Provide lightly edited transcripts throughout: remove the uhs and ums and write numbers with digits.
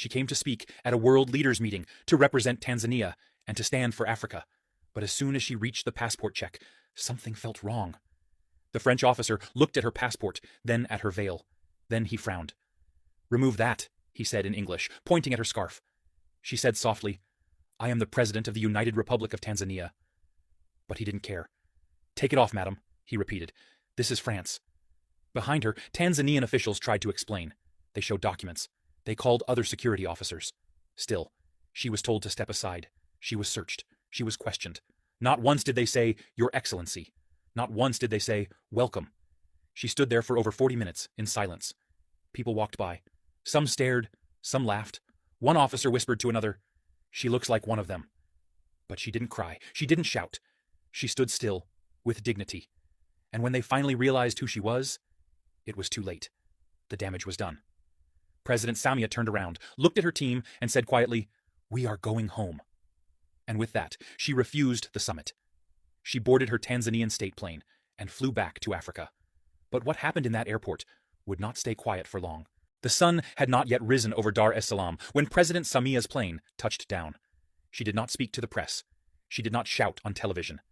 She came to speak at a world leaders meeting to represent Tanzania and to stand for Africa. But as soon as she reached the passport check, something felt wrong. The French officer looked at her passport, then at her veil. Then he frowned. "Remove that," he said in English, pointing at her scarf. She said softly, "I am the President of the United Republic of Tanzania." But he didn't care. "Take it off, madam," he repeated. "This is France." Behind her, Tanzanian officials tried to explain. They showed documents. They called other security officers. Still, she was told to step aside. She was searched. She was questioned. Not once did they say, "Your Excellency." Not once did they say, "Welcome." She stood there for over 40 minutes, in silence. People walked by. Some stared, some laughed. One officer whispered to another, "She looks like one of them." But she didn't cry. She didn't shout. She stood still, with dignity. And when they finally realized who she was, it was too late. The damage was done. President Samia turned around, looked at her team, and said quietly, "We are going home." And with that, she refused the summit. She boarded her Tanzanian state plane and flew back to Africa. But what happened in that airport would not stay quiet for long. The sun had not yet risen over Dar es Salaam when President Samia's plane touched down. She did not speak to the press. She did not shout on television.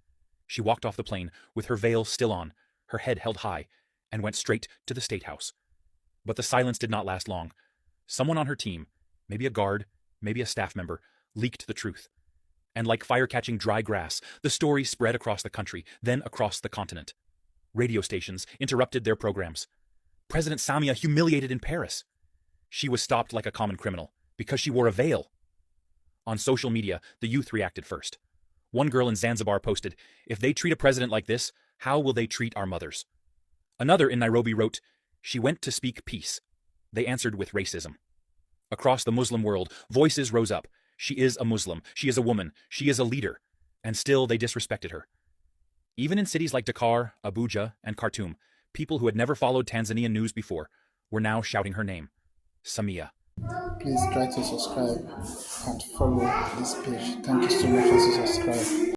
She walked off the plane with her veil still on, her head held high, and went straight to the State House. But the silence did not last long. Someone on her team, maybe a guard, maybe a staff member, leaked the truth. And like fire catching dry grass, the story spread across the country, then across the continent. Radio stations interrupted their programs. President Samia humiliated in Paris. She was stopped like a common criminal because she wore a veil. On social media, the youth reacted first. One girl in Zanzibar posted, "If they treat a president like this, how will they treat our mothers?" Another in Nairobi wrote, "She went to speak peace." They answered with racism. Across the Muslim world, voices rose up. She is a Muslim. She is a woman. She is a leader. And still they disrespected her. Even in cities like Dakar, Abuja, and Khartoum, people who had never followed Tanzanian news before were now shouting her name, Samia. Please try to subscribe and follow this page. Thank you so much as you subscribe.